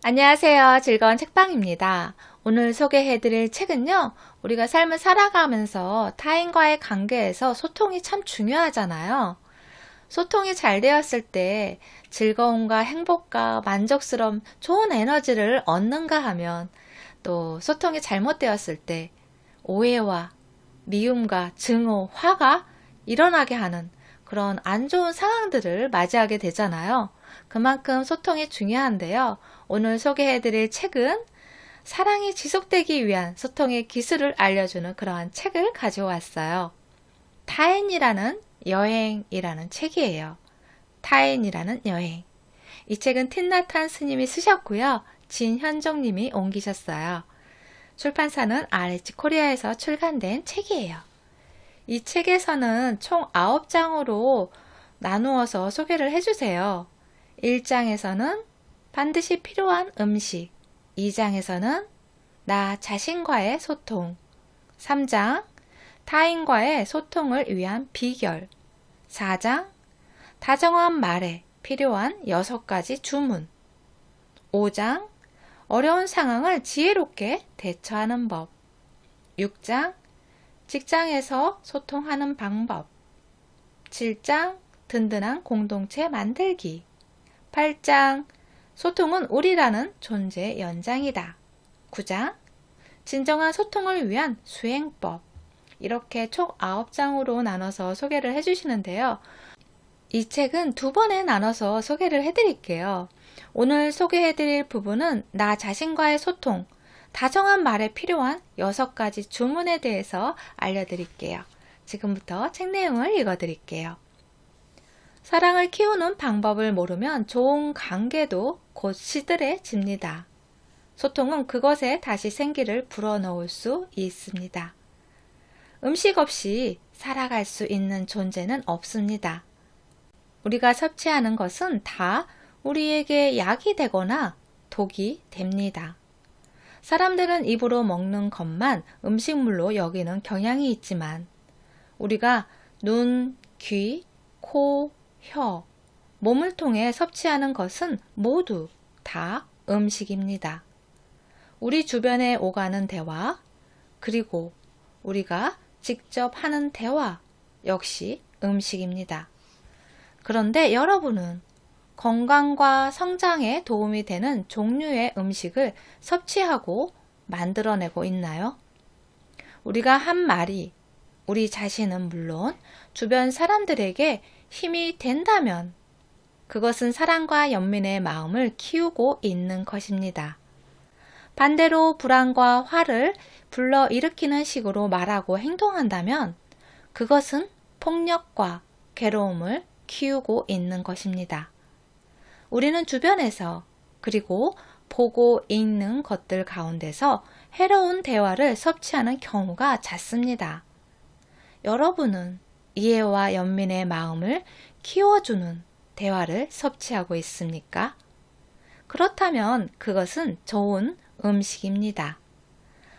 안녕하세요. 즐거운 책방입니다. 오늘 소개해드릴 책은요, 우리가 삶을 살아가면서 타인과의 관계에서 소통이 참 중요하잖아요. 소통이 잘 되었을 때 즐거움과 행복과 만족스러움, 좋은 에너지를 얻는가 하면 또 소통이 잘못되었을 때 오해와 미움과 증오, 화가 일어나게 하는 그런 안 좋은 상황들을 맞이하게 되잖아요. 그만큼 소통이 중요한데요. 오늘 소개해드릴 책은 사랑이 지속되기 위한 소통의 기술을 알려주는 그러한 책을 가져왔어요. 타인이라는 여행이라는 책이에요. 타인이라는 여행. 이 책은 틴나탄 스님이 쓰셨고요. 진현종님이 옮기셨어요. 출판사는 RH 코리아에서 출간된 책이에요. 이 책에서는 총 9장으로 나누어서 소개를 해주세요. 1장에서는 반드시 필요한 음식, 2장에서는 나 자신과의 소통, 3장 타인과의 소통을 위한 비결, 4장 다정한 말에 필요한 6가지 주문, 5장 어려운 상황을 지혜롭게 대처하는 법, 6장 직장에서 소통하는 방법, 7장 든든한 공동체 만들기, 8장 소통은 우리라는 존재의 연장이다. 9장 진정한 소통을 위한 수행법. 이렇게 총 9장으로 나눠서 소개를 해주시는데요. 이 책은 2번에 나눠서 소개를 해드릴게요. 오늘 소개해드릴 부분은 나 자신과의 소통, 다정한 말에 필요한 6가지 주문에 대해서 알려드릴게요. 지금부터 책 내용을 읽어드릴게요. 사랑을 키우는 방법을 모르면 좋은 관계도 곧 시들해집니다. 소통은 그것에 다시 생기를 불어넣을 수 있습니다. 음식 없이 살아갈 수 있는 존재는 없습니다. 우리가 섭취하는 것은 다 우리에게 약이 되거나 독이 됩니다. 사람들은 입으로 먹는 것만 음식물로 여기는 경향이 있지만 우리가 눈, 귀, 코, 혀, 몸을 통해 섭취하는 것은 모두 다 음식입니다. 우리 주변에 오가는 대화, 그리고 우리가 직접 하는 대화 역시 음식입니다. 그런데 여러분은 건강과 성장에 도움이 되는 종류의 음식을 섭취하고 만들어내고 있나요? 우리가 한 말이 우리 자신은 물론 주변 사람들에게 힘이 된다면 그것은 사랑과 연민의 마음을 키우고 있는 것입니다. 반대로 불안과 화를 불러일으키는 식으로 말하고 행동한다면 그것은 폭력과 괴로움을 키우고 있는 것입니다. 우리는 주변에서 그리고 보고 있는 것들 가운데서 해로운 대화를 섭취하는 경우가 잦습니다. 여러분은 이해와 연민의 마음을 키워주는 대화를 섭취하고 있습니까? 그렇다면 그것은 좋은 음식입니다.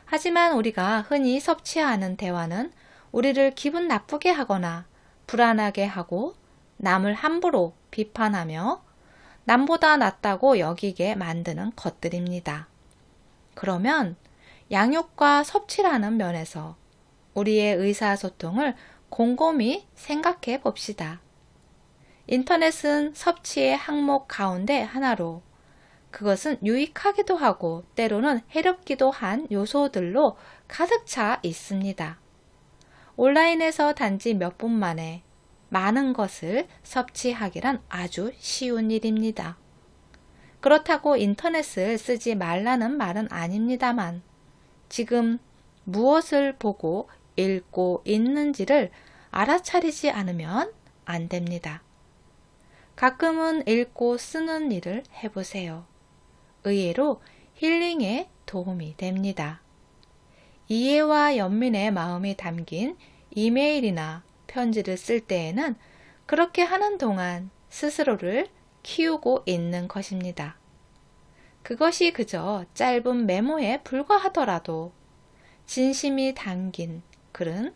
하지만 우리가 흔히 섭취하는 대화는 우리를 기분 나쁘게 하거나 불안하게 하고 남을 함부로 비판하며 남보다 낫다고 여기게 만드는 것들입니다. 그러면 양육과 섭취라는 면에서 우리의 의사소통을 곰곰이 생각해 봅시다. 인터넷은 섭취의 항목 가운데 하나로 그것은 유익하기도 하고 때로는 해롭기도 한 요소들로 가득 차 있습니다. 온라인에서 단지 몇 분 만에 많은 것을 섭취하기란 아주 쉬운 일입니다. 그렇다고 인터넷을 쓰지 말라는 말은 아닙니다만 지금 무엇을 보고 읽고 있는지를 알아차리지 않으면 안 됩니다. 가끔은 읽고 쓰는 일을 해보세요. 의외로 힐링에 도움이 됩니다. 이해와 연민의 마음이 담긴 이메일이나 편지를 쓸 때에는 그렇게 하는 동안 스스로를 키우고 있는 것입니다. 그것이 그저 짧은 메모에 불과하더라도 진심이 담긴 글은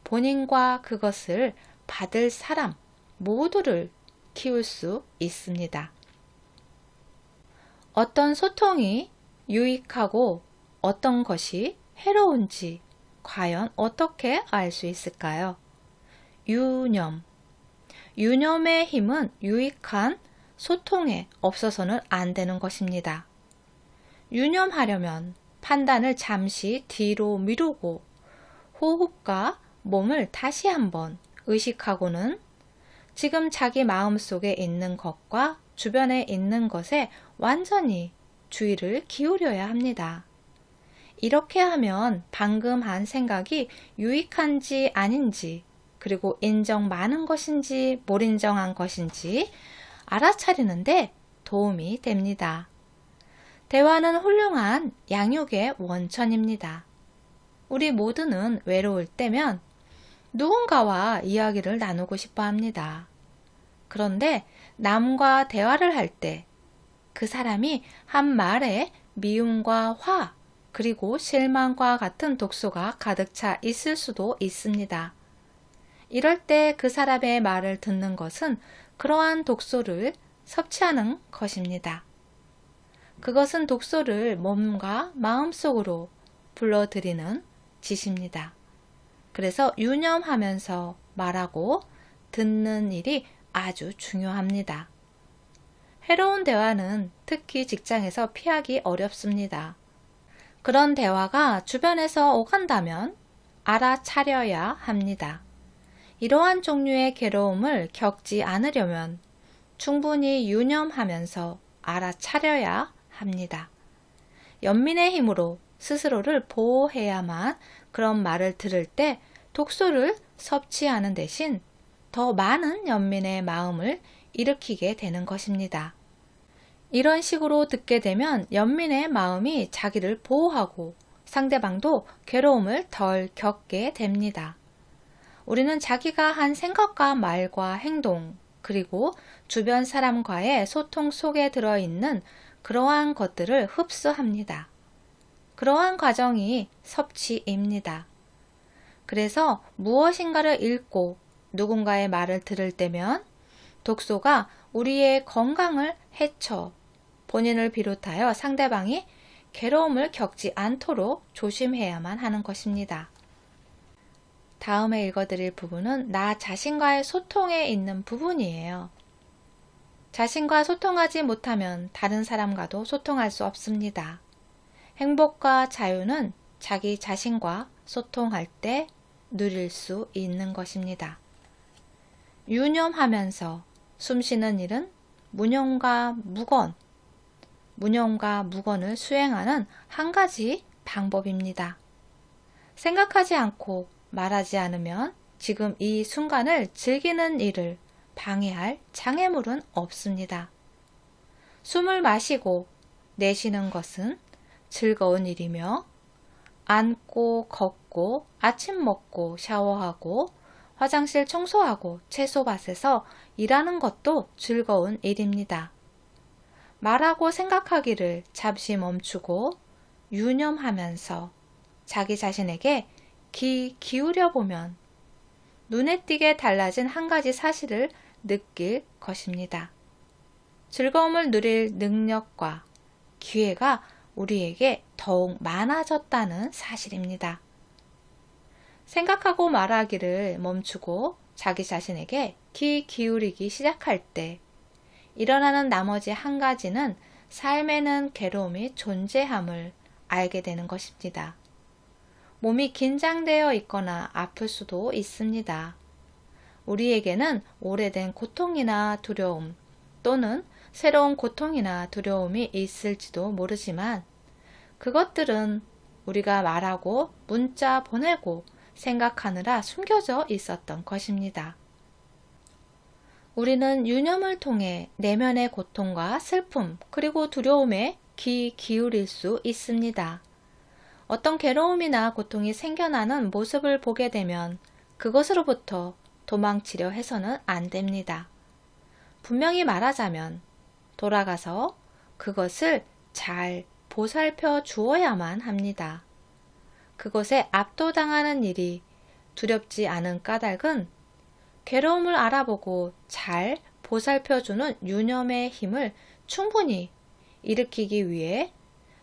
본인과 그것을 받을 사람 모두를 키울 수 있습니다. 어떤 소통이 유익하고 어떤 것이 해로운지 과연 어떻게 알 수 있을까요? 유념. 유념의 힘은 유익한 소통에 없어서는 안 되는 것입니다. 유념하려면 판단을 잠시 뒤로 미루고 호흡과 몸을 다시 한번 의식하고는 지금 자기 마음속에 있는 것과 주변에 있는 것에 완전히 주의를 기울여야 합니다. 이렇게 하면 방금 한 생각이 유익한지 아닌지, 그리고 인정 많은 것인지 못 인정한 것인지 알아차리는데 도움이 됩니다. 대화는 훌륭한 양육의 원천입니다. 우리 모두는 외로울 때면 누군가와 이야기를 나누고 싶어 합니다. 그런데 남과 대화를 할 때 그 사람이 한 말에 미움과 화, 그리고 실망과 같은 독소가 가득 차 있을 수도 있습니다. 이럴 때 그 사람의 말을 듣는 것은 그러한 독소를 섭취하는 것입니다. 그것은 독소를 몸과 마음속으로 불러들이는 짓입니다. 그래서 유념하면서 말하고 듣는 일이 아주 중요합니다. 해로운 대화는 특히 직장에서 피하기 어렵습니다. 그런 대화가 주변에서 오간다면 알아차려야 합니다. 이러한 종류의 괴로움을 겪지 않으려면 충분히 유념하면서 알아차려야 합니다. 연민의 힘으로 스스로를 보호해야만 그런 말을 들을 때 독소를 섭취하는 대신 더 많은 연민의 마음을 일으키게 되는 것입니다. 이런 식으로 듣게 되면 연민의 마음이 자기를 보호하고 상대방도 괴로움을 덜 겪게 됩니다. 우리는 자기가 한 생각과 말과 행동, 그리고 주변 사람과의 소통 속에 들어있는 그러한 것들을 흡수합니다. 그러한 과정이 섭취입니다. 그래서 무엇인가를 읽고 누군가의 말을 들을 때면 독소가 우리의 건강을 해쳐 본인을 비롯하여 상대방이 괴로움을 겪지 않도록 조심해야만 하는 것입니다. 다음에 읽어드릴 부분은 나 자신과의 소통에 있는 부분이에요. 자신과 소통하지 못하면 다른 사람과도 소통할 수 없습니다. 행복과 자유는 자기 자신과 소통할 때 누릴 수 있는 것입니다. 유념하면서 숨쉬는 일은 무념과 무건을 수행하는 한 가지 방법입니다. 생각하지 않고 말하지 않으면 지금 이 순간을 즐기는 일을 방해할 장애물은 없습니다. 숨을 마시고 내쉬는 것은 즐거운 일이며 앉고 걷고 아침 먹고 샤워하고 화장실 청소하고 채소밭에서 일하는 것도 즐거운 일입니다. 말하고 생각하기를 잠시 멈추고 유념하면서 자기 자신에게 귀 기울여 보면 눈에 띄게 달라진 한 가지 사실을 느낄 것입니다. 즐거움을 누릴 능력과 기회가 우리에게 더욱 많아졌다는 사실입니다. 생각하고 말하기를 멈추고 자기 자신에게 귀 기울이기 시작할 때 일어나는 나머지 한 가지는 삶에는 괴로움이 존재함을 알게 되는 것입니다. 몸이 긴장되어 있거나 아플 수도 있습니다. 우리에게는 오래된 고통이나 두려움 또는 새로운 고통이나 두려움이 있을지도 모르지만 그것들은 우리가 말하고 문자 보내고 생각하느라 숨겨져 있었던 것입니다. 우리는 유념을 통해 내면의 고통과 슬픔 그리고 두려움에 귀 기울일 수 있습니다. 어떤 괴로움이나 고통이 생겨나는 모습을 보게 되면 그것으로부터 도망치려 해서는 안 됩니다. 분명히 말하자면 돌아가서 그것을 잘 보살펴 주어야만 합니다. 그것에 압도당하는 일이 두렵지 않은 까닭은 괴로움을 알아보고 잘 보살펴주는 유념의 힘을 충분히 일으키기 위해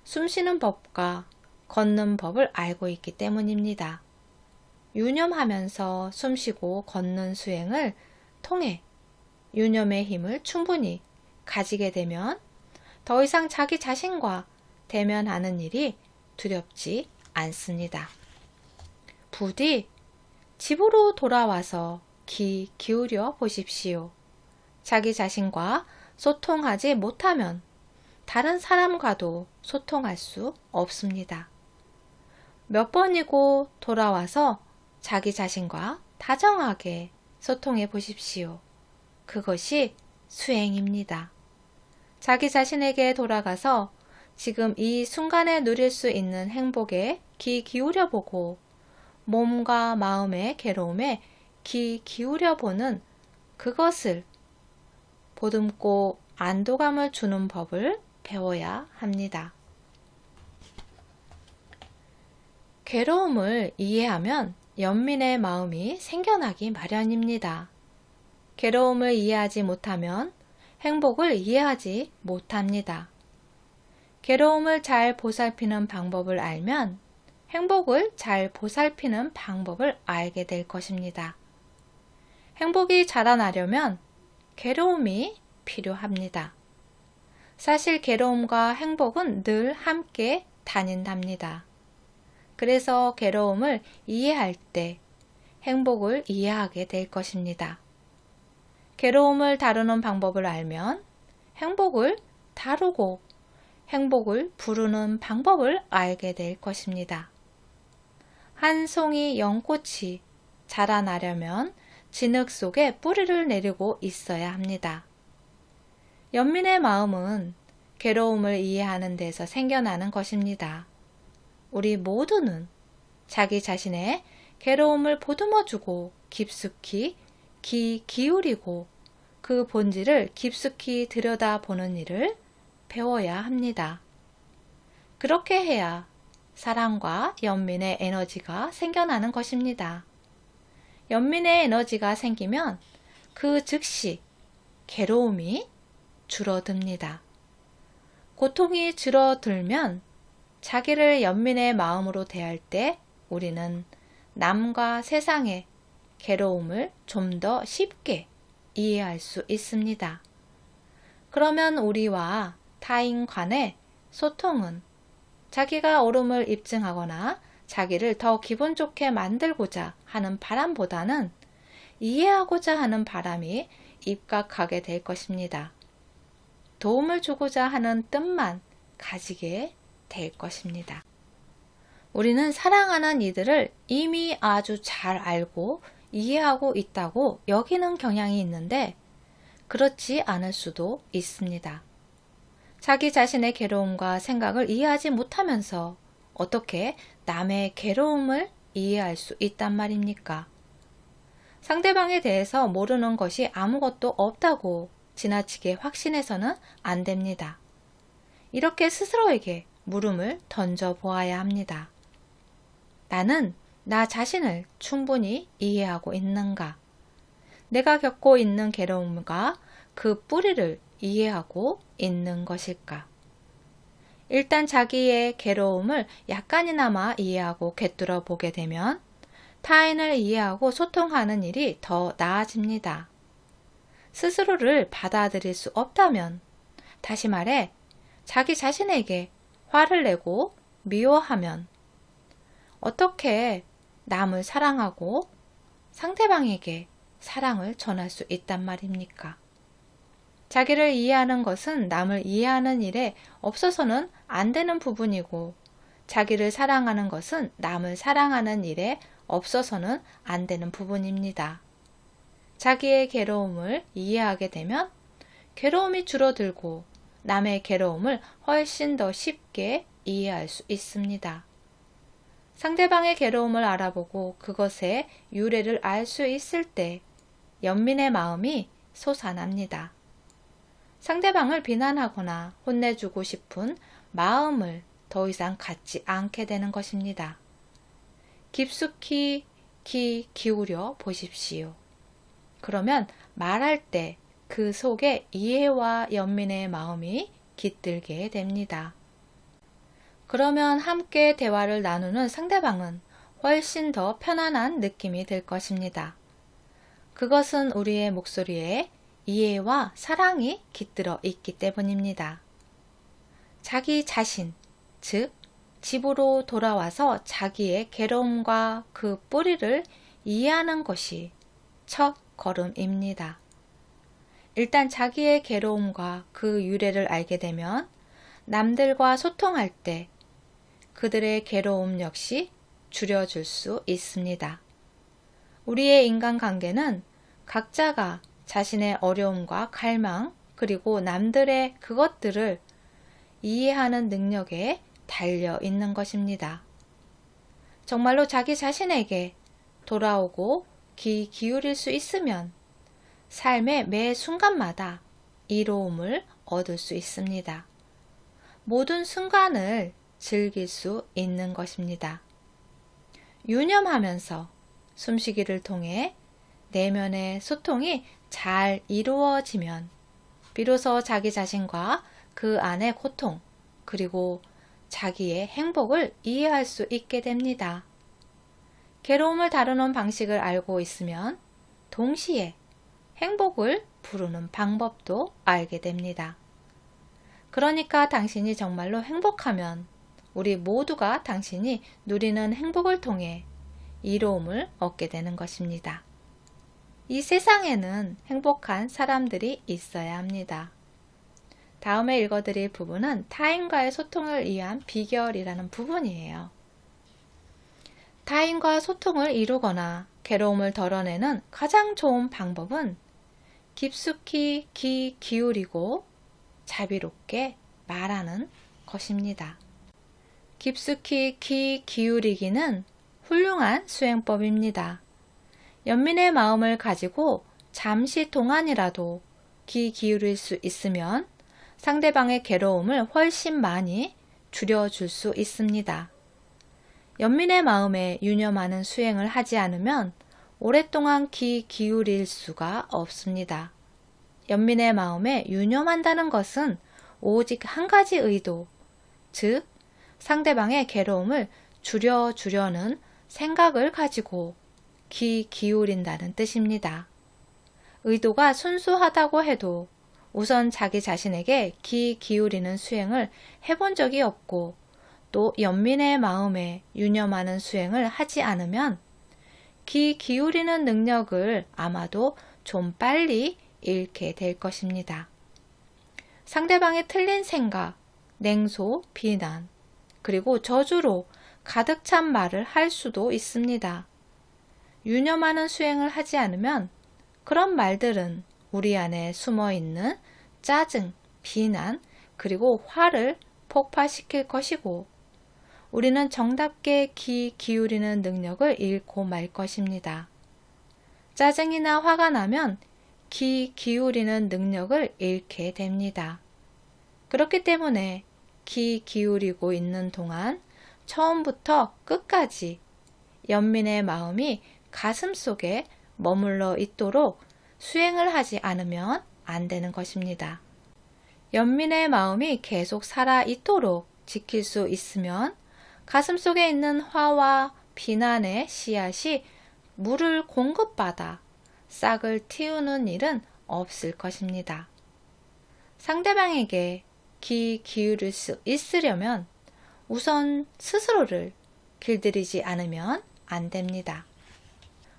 숨쉬는 법과 걷는 법을 알고 있기 때문입니다. 유념하면서 숨쉬고 걷는 수행을 통해 유념의 힘을 충분히 가지게 되면 더 이상 자기 자신과 대면하는 일이 두렵지 않습니다. 부디 집으로 돌아와서 귀 기울여 보십시오. 자기 자신과 소통하지 못하면 다른 사람과도 소통할 수 없습니다. 몇 번이고 돌아와서 자기 자신과 다정하게 소통해 보십시오. 그것이 수행입니다. 자기 자신에게 돌아가서 지금 이 순간에 누릴 수 있는 행복에 귀 기울여 보고 몸과 마음의 괴로움에 귀 기울여 보는 그것을 보듬고 안도감을 주는 법을 배워야 합니다. 괴로움을 이해하면 연민의 마음이 생겨나기 마련입니다. 괴로움을 이해하지 못하면 행복을 이해하지 못합니다. 괴로움을 잘 보살피는 방법을 알면 행복을 잘 보살피는 방법을 알게 될 것입니다. 행복이 자라나려면 괴로움이 필요합니다. 사실 괴로움과 행복은 늘 함께 다닌답니다. 그래서 괴로움을 이해할 때 행복을 이해하게 될 것입니다. 괴로움을 다루는 방법을 알면 행복을 다루고 행복을 부르는 방법을 알게 될 것입니다. 한 송이 연꽃이 자라나려면 진흙 속에 뿌리를 내리고 있어야 합니다. 연민의 마음은 괴로움을 이해하는 데서 생겨나는 것입니다. 우리 모두는 자기 자신의 괴로움을 보듬어주고 깊숙이 귀 기울이고 그 본질을 깊숙이 들여다보는 일을 배워야 합니다. 그렇게 해야 사랑과 연민의 에너지가 생겨나는 것입니다. 연민의 에너지가 생기면 그 즉시 괴로움이 줄어듭니다. 고통이 줄어들면 자기를 연민의 마음으로 대할 때 우리는 남과 세상의 괴로움을 좀 더 쉽게 이해할 수 있습니다. 그러면 우리와 타인 간의 소통은 자기가 옳음을 입증하거나 자기를 더 기분 좋게 만들고자 하는 바람보다는 이해하고자 하는 바람이 입각하게 될 것입니다. 도움을 주고자 하는 뜻만 가지게 될 것입니다. 우리는 사랑하는 이들을 이미 아주 잘 알고 이해하고 있다고 여기는 경향이 있는데 그렇지 않을 수도 있습니다. 자기 자신의 괴로움과 생각을 이해하지 못하면서 어떻게 남의 괴로움을 이해할 수 있단 말입니까? 상대방에 대해서 모르는 것이 아무것도 없다고 지나치게 확신해서는 안 됩니다. 이렇게 스스로에게 물음을 던져 보아야 합니다. 나는 나 자신을 충분히 이해하고 있는가? 내가 겪고 있는 괴로움과 그 뿌리를 이해하고 있는 것일까? 일단 자기의 괴로움을 약간이나마 이해하고 꿰뚫어 보게 되면 타인을 이해하고 소통하는 일이 더 나아집니다. 스스로를 받아들일 수 없다면, 다시 말해 자기 자신에게 화를 내고 미워하면 어떻게 남을 사랑하고 상대방에게 사랑을 전할 수 있단 말입니까? 자기를 이해하는 것은 남을 이해하는 일에 없어서는 안 되는 부분이고 자기를 사랑하는 것은 남을 사랑하는 일에 없어서는 안 되는 부분입니다. 자기의 괴로움을 이해하게 되면 괴로움이 줄어들고 남의 괴로움을 훨씬 더 쉽게 이해할 수 있습니다. 상대방의 괴로움을 알아보고 그것의 유래를 알 수 있을 때 연민의 마음이 솟아납니다. 상대방을 비난하거나 혼내주고 싶은 마음을 더 이상 갖지 않게 되는 것입니다. 깊숙이 귀 기울여 보십시오. 그러면 말할 때 그 속에 이해와 연민의 마음이 깃들게 됩니다. 그러면 함께 대화를 나누는 상대방은 훨씬 더 편안한 느낌이 들 것입니다. 그것은 우리의 목소리에 이해와 사랑이 깃들어 있기 때문입니다. 자기 자신, 즉 집으로 돌아와서 자기의 괴로움과 그 뿌리를 이해하는 것이 첫 걸음입니다. 일단 자기의 괴로움과 그 유래를 알게 되면 남들과 소통할 때 그들의 괴로움 역시 줄여줄 수 있습니다. 우리의 인간관계는 각자가 자신의 어려움과 갈망 그리고 남들의 그것들을 이해하는 능력에 달려 있는 것입니다. 정말로 자기 자신에게 돌아오고 귀 기울일 수 있으면 삶의 매 순간마다 이로움을 얻을 수 있습니다. 모든 순간을 즐길 수 있는 것입니다. 유념하면서 숨쉬기를 통해 내면의 소통이 잘 이루어지면 비로소 자기 자신과 그 안의 고통 그리고 자기의 행복을 이해할 수 있게 됩니다. 괴로움을 다루는 방식을 알고 있으면 동시에 행복을 부르는 방법도 알게 됩니다. 그러니까 당신이 정말로 행복하면 우리 모두가 당신이 누리는 행복을 통해 이로움을 얻게 되는 것입니다. 이 세상에는 행복한 사람들이 있어야 합니다. 다음에 읽어드릴 부분은 타인과의 소통을 위한 비결이라는 부분이에요. 타인과 소통을 이루거나 괴로움을 덜어내는 가장 좋은 방법은 깊숙이 귀 기울이고 자비롭게 말하는 것입니다. 깊숙이 귀 기울이기는 훌륭한 수행법입니다. 연민의 마음을 가지고 잠시 동안이라도 귀 기울일 수 있으면 상대방의 괴로움을 훨씬 많이 줄여줄 수 있습니다. 연민의 마음에 유념하는 수행을 하지 않으면 오랫동안 귀 기울일 수가 없습니다. 연민의 마음에 유념한다는 것은 오직 한 가지 의도, 즉 상대방의 괴로움을 줄여주려는 생각을 가지고 귀 기울인다는 뜻입니다. 의도가 순수하다고 해도 우선 자기 자신에게 귀 기울이는 수행을 해본 적이 없고 또 연민의 마음에 유념하는 수행을 하지 않으면 귀 기울이는 능력을 아마도 좀 빨리 잃게 될 것입니다. 상대방의 틀린 생각, 냉소, 비난, 그리고 저주로 가득 찬 말을 할 수도 있습니다. 유념하는 수행을 하지 않으면 그런 말들은 우리 안에 숨어 있는 짜증, 비난, 그리고 화를 폭발시킬 것이고 우리는 정답게 귀 기울이는 능력을 잃고 말 것입니다. 짜증이나 화가 나면 귀 기울이는 능력을 잃게 됩니다. 그렇기 때문에 귀 기울이고 있는 동안 처음부터 끝까지 연민의 마음이 가슴 속에 머물러 있도록 수행을 하지 않으면 안 되는 것입니다. 연민의 마음이 계속 살아 있도록 지킬 수 있으면 가슴 속에 있는 화와 비난의 씨앗이 물을 공급받아 싹을 틔우는 일은 없을 것입니다. 상대방에게 귀 기울일 수 있으려면 우선 스스로를 길들이지 않으면 안 됩니다.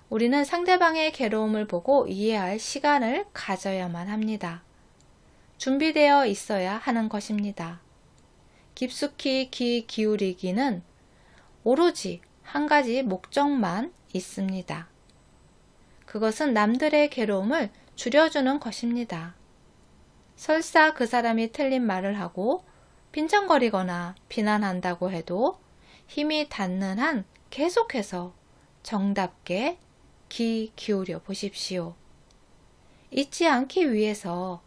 우리는 상대방의 괴로움을 보고 이해할 시간을 가져야만 합니다. 준비되어 있어야 하는 것입니다. 깊숙이 귀 기울이기는 오로지 한 가지 목적만 있습니다. 그것은 남들의 괴로움을 줄여주는 것입니다. 설사 그 사람이 틀린 말을 하고 빈정거리거나 비난한다고 해도 힘이 닿는 한 계속해서 정답게 귀 기울여 보십시오. 잊지 않기 위해서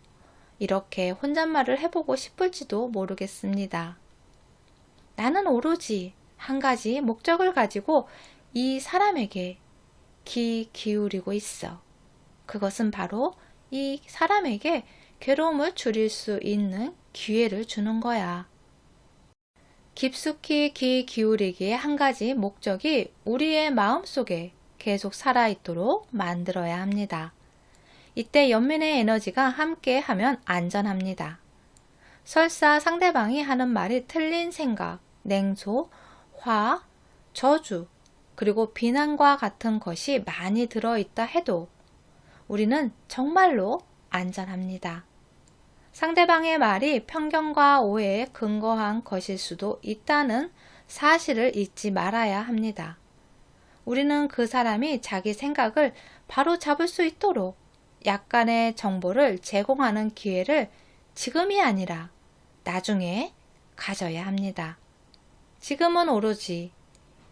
이렇게 혼잣말을 해보고 싶을지도 모르겠습니다. 나는 오로지 한 가지 목적을 가지고 이 사람에게 귀 기울이고 있어. 그것은 바로 이 사람에게 괴로움을 줄일 수 있는 기회를 주는 거야. 깊숙이 귀 기울이기의 한 가지 목적이 우리의 마음속에 계속 살아있도록 만들어야 합니다. 이때 연민의 에너지가 함께 하면 안전합니다. 설사 상대방이 하는 말이 틀린 생각, 냉소, 화, 저주, 그리고 비난과 같은 것이 많이 들어있다 해도 우리는 정말로 안전합니다. 상대방의 말이 편견과 오해에 근거한 것일 수도 있다는 사실을 잊지 말아야 합니다. 우리는 그 사람이 자기 생각을 바로 잡을 수 있도록 약간의 정보를 제공하는 기회를 지금이 아니라 나중에 가져야 합니다. 지금은 오로지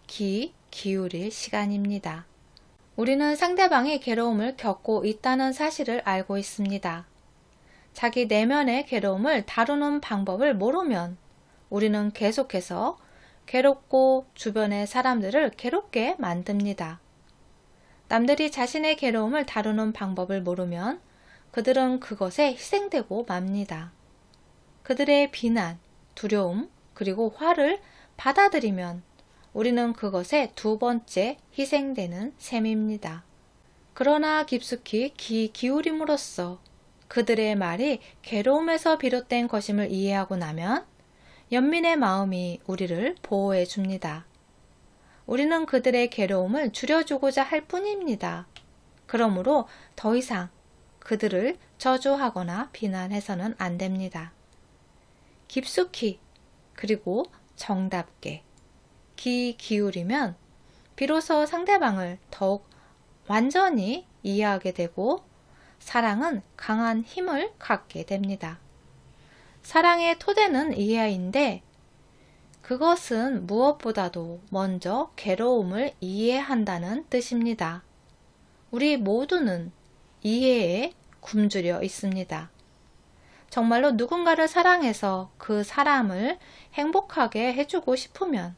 귀 기울일 시간입니다. 우리는 상대방이 괴로움을 겪고 있다는 사실을 알고 있습니다. 자기 내면의 괴로움을 다루는 방법을 모르면 우리는 계속해서 괴롭고 주변의 사람들을 괴롭게 만듭니다. 남들이 자신의 괴로움을 다루는 방법을 모르면 그들은 그것에 희생되고 맙니다. 그들의 비난, 두려움, 그리고 화를 받아들이면 우리는 그것에 두 번째 희생되는 셈입니다. 그러나 깊숙이 귀 기울임으로써 그들의 말이 괴로움에서 비롯된 것임을 이해하고 나면 연민의 마음이 우리를 보호해 줍니다. 우리는 그들의 괴로움을 줄여주고자 할 뿐입니다. 그러므로 더 이상 그들을 저주하거나 비난해서는 안 됩니다. 깊숙이 그리고 정답게 귀 기울이면 비로소 상대방을 더욱 완전히 이해하게 되고 사랑은 강한 힘을 갖게 됩니다. 사랑의 토대는 이해인데 그것은 무엇보다도 먼저 괴로움을 이해한다는 뜻입니다. 우리 모두는 이해에 굶주려 있습니다. 정말로 누군가를 사랑해서 그 사람을 행복하게 해주고 싶으면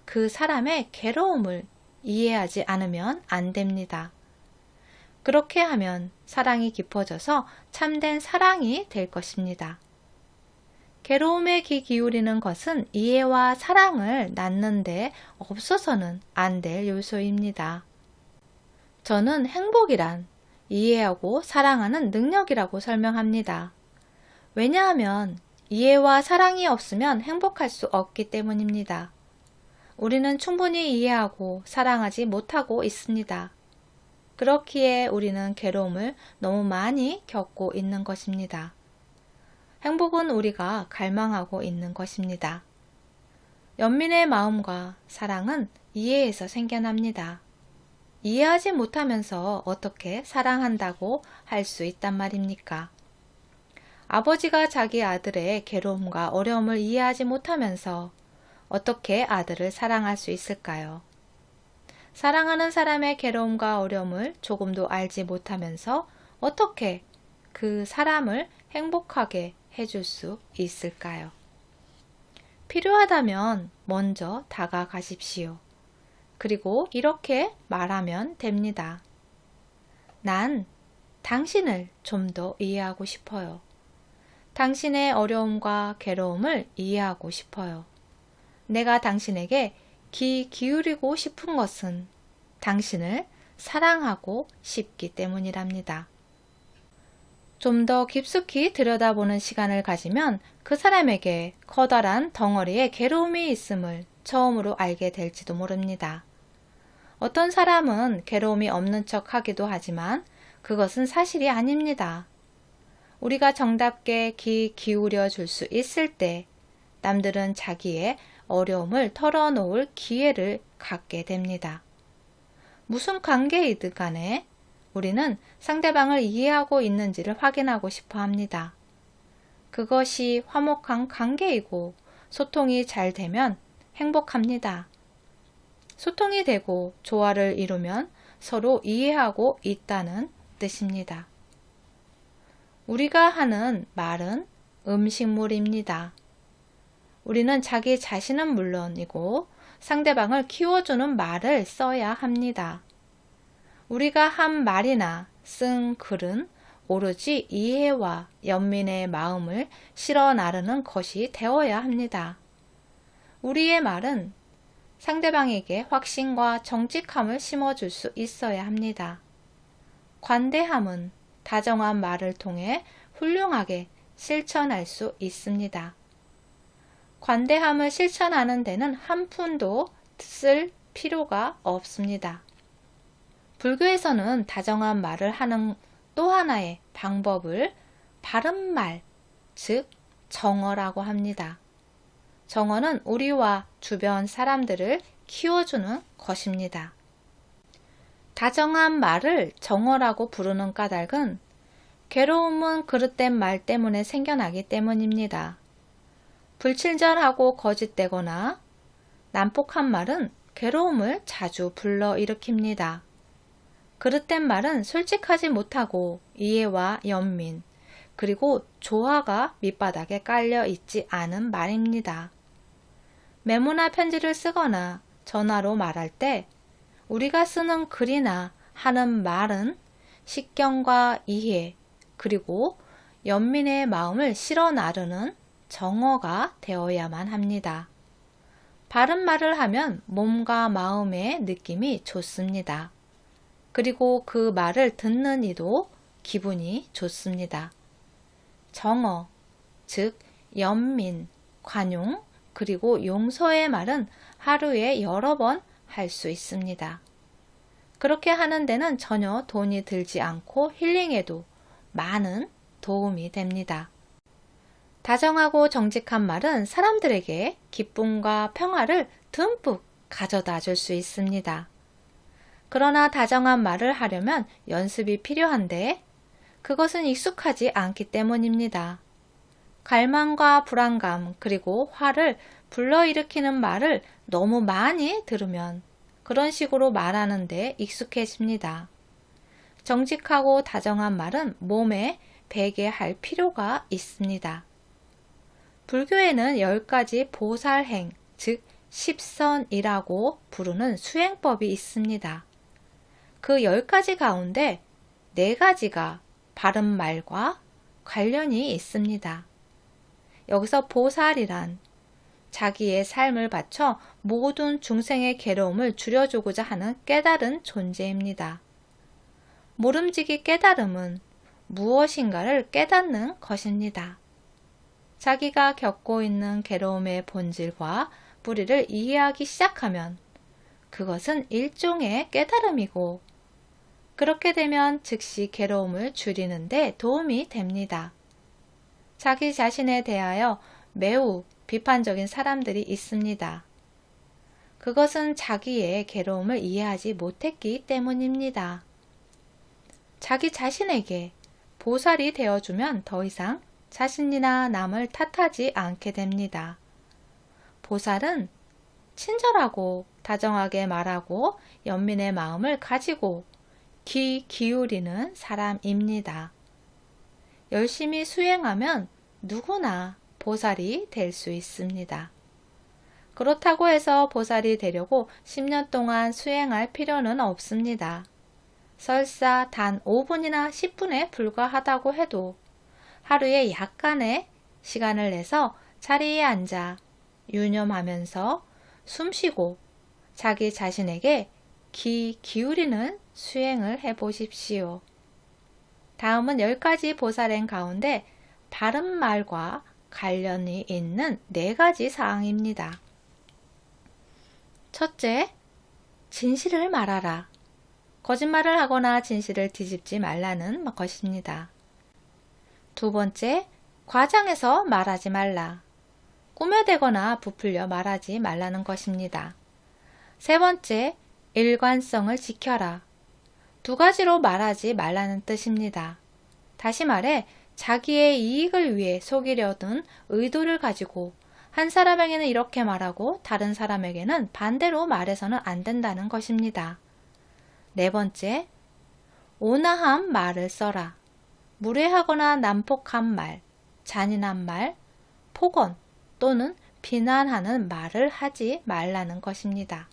그 사람의 괴로움을 이해하지 않으면 안 됩니다. 그렇게 하면 사랑이 깊어져서 참된 사랑이 될 것입니다. 괴로움에 귀 기울이는 것은 이해와 사랑을 낳는데 없어서는 안 될 요소입니다. 저는 행복이란 이해하고 사랑하는 능력이라고 설명합니다. 왜냐하면 이해와 사랑이 없으면 행복할 수 없기 때문입니다. 우리는 충분히 이해하고 사랑하지 못하고 있습니다. 그렇기에 우리는 괴로움을 너무 많이 겪고 있는 것입니다. 행복은 우리가 갈망하고 있는 것입니다. 연민의 마음과 사랑은 이해에서 생겨납니다. 이해하지 못하면서 어떻게 사랑한다고 할 수 있단 말입니까? 아버지가 자기 아들의 괴로움과 어려움을 이해하지 못하면서 어떻게 아들을 사랑할 수 있을까요? 사랑하는 사람의 괴로움과 어려움을 조금도 알지 못하면서 어떻게 그 사람을 행복하게 해줄 수 있을까요? 필요하다면 먼저 다가가십시오. 그리고 이렇게 말하면 됩니다. 난 당신을 좀 더 이해하고 싶어요. 당신의 어려움과 괴로움을 이해하고 싶어요. 내가 당신에게 귀 기울이고 싶은 것은 당신을 사랑하고 싶기 때문이랍니다. 좀 더 깊숙이 들여다보는 시간을 가지면 그 사람에게 커다란 덩어리의 괴로움이 있음을 처음으로 알게 될지도 모릅니다. 어떤 사람은 괴로움이 없는 척 하기도 하지만 그것은 사실이 아닙니다. 우리가 정답게 귀 기울여 줄 수 있을 때 남들은 자기의 어려움을 털어놓을 기회를 갖게 됩니다. 무슨 관계이든 간에 우리는 상대방을 이해하고 있는지를 확인하고 싶어 합니다. 그것이 화목한 관계이고 소통이 잘 되면 행복합니다. 소통이 되고 조화를 이루면 서로 이해하고 있다는 뜻입니다. 우리가 하는 말은 음식물입니다. 우리는 자기 자신은 물론이고 상대방을 키워주는 말을 써야 합니다. 우리가 한 말이나 쓴 글은 오로지 이해와 연민의 마음을 실어 나르는 것이 되어야 합니다. 우리의 말은 상대방에게 확신과 정직함을 심어줄 수 있어야 합니다. 관대함은 다정한 말을 통해 훌륭하게 실천할 수 있습니다. 관대함을 실천하는 데는 한 푼도 쓸 필요가 없습니다. 불교에서는 다정한 말을 하는 또 하나의 방법을 바른 말, 즉 정어라고 합니다. 정어는 우리와 주변 사람들을 키워주는 것입니다. 다정한 말을 정어라고 부르는 까닭은 괴로움은 그릇된 말 때문에 생겨나기 때문입니다. 불친절하고 거짓되거나 난폭한 말은 괴로움을 자주 불러일으킵니다. 그릇된 말은 솔직하지 못하고 이해와 연민, 그리고 조화가 밑바닥에 깔려 있지 않은 말입니다. 메모나 편지를 쓰거나 전화로 말할 때 우리가 쓰는 글이나 하는 말은 식견과 이해, 그리고 연민의 마음을 실어 나르는 정어가 되어야만 합니다. 바른 말을 하면 몸과 마음의 느낌이 좋습니다. 그리고 그 말을 듣는 이도 기분이 좋습니다. 정어, 즉 연민, 관용, 그리고 용서의 말은 하루에 여러 번 할 수 있습니다. 그렇게 하는 데는 전혀 돈이 들지 않고 힐링에도 많은 도움이 됩니다. 다정하고 정직한 말은 사람들에게 기쁨과 평화를 듬뿍 가져다 줄 수 있습니다. 그러나 다정한 말을 하려면 연습이 필요한데 그것은 익숙하지 않기 때문입니다. 갈망과 불안감 그리고 화를 불러일으키는 말을 너무 많이 들으면 그런 식으로 말하는데 익숙해집니다. 정직하고 다정한 말은 몸에 배게 할 필요가 있습니다. 불교에는 10가지 보살행, 즉 십선이라고 부르는 수행법이 있습니다. 그 10가지 가운데 4가지가 바른 말과 관련이 있습니다. 여기서 보살이란 자기의 삶을 바쳐 모든 중생의 괴로움을 줄여주고자 하는 깨달은 존재입니다. 모름지기 깨달음은 무엇인가를 깨닫는 것입니다. 자기가 겪고 있는 괴로움의 본질과 뿌리를 이해하기 시작하면 그것은 일종의 깨달음이고 그렇게 되면 즉시 괴로움을 줄이는 데 도움이 됩니다. 자기 자신에 대하여 매우 비판적인 사람들이 있습니다. 그것은 자기의 괴로움을 이해하지 못했기 때문입니다. 자기 자신에게 보살이 되어주면 더 이상 자신이나 남을 탓하지 않게 됩니다. 보살은 친절하고 다정하게 말하고 연민의 마음을 가지고 귀 기울이는 사람입니다. 열심히 수행하면 누구나 보살이 될 수 있습니다. 그렇다고 해서 보살이 되려고 10년 동안 수행할 필요는 없습니다. 설사 단 5분이나 10분에 불과하다고 해도 하루에 약간의 시간을 내서 자리에 앉아 유념하면서 숨쉬고 자기 자신에게 귀 기울이는 수행을 해보십시오. 다음은 10가지 보살행 가운데 바른 말과 관련이 있는 4가지 사항입니다. 첫째, 진실을 말하라. 거짓말을 하거나 진실을 뒤집지 말라는 것입니다. 두 번째, 과장해서 말하지 말라. 꾸며대거나 부풀려 말하지 말라는 것입니다. 세 번째, 일관성을 지켜라. 2가지로 말하지 말라는 뜻입니다. 다시 말해 자기의 이익을 위해 속이려는 의도를 가지고 한 사람에게는 이렇게 말하고 다른 사람에게는 반대로 말해서는 안 된다는 것입니다. 네 번째, 온화한 말을 써라. 무례하거나 난폭한 말, 잔인한 말, 폭언 또는 비난하는 말을 하지 말라는 것입니다.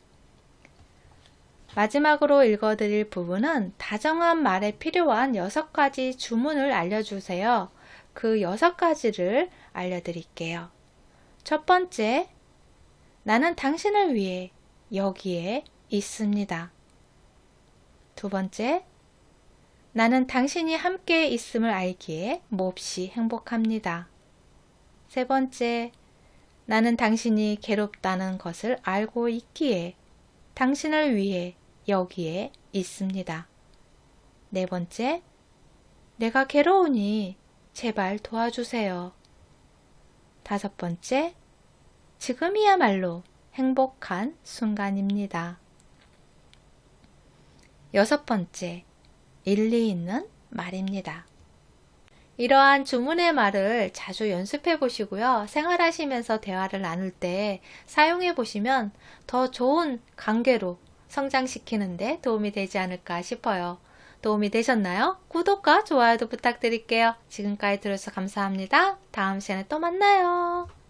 마지막으로 읽어드릴 부분은 다정한 말에 필요한 6가지 주문을 알려주세요. 그 6가지를 알려드릴게요. 첫 번째, 나는 당신을 위해 여기에 있습니다. 두 번째, 나는 당신이 함께 있음을 알기에 몹시 행복합니다. 세 번째, 나는 당신이 괴롭다는 것을 알고 있기에 당신을 위해 여기에 있습니다. 네 번째, 내가 괴로우니 제발 도와주세요. 다섯 번째, 지금이야말로 행복한 순간입니다. 여섯 번째, 일리 있는 말입니다. 이러한 주문의 말을 자주 연습해 보시고요. 생활하시면서 대화를 나눌 때 사용해 보시면 더 좋은 관계로 성장시키는데 도움이 되지 않을까 싶어요. 도움이 되셨나요? 구독과 좋아요도 부탁드릴게요. 지금까지 들어주셔서 감사합니다. 다음 시간에 또 만나요.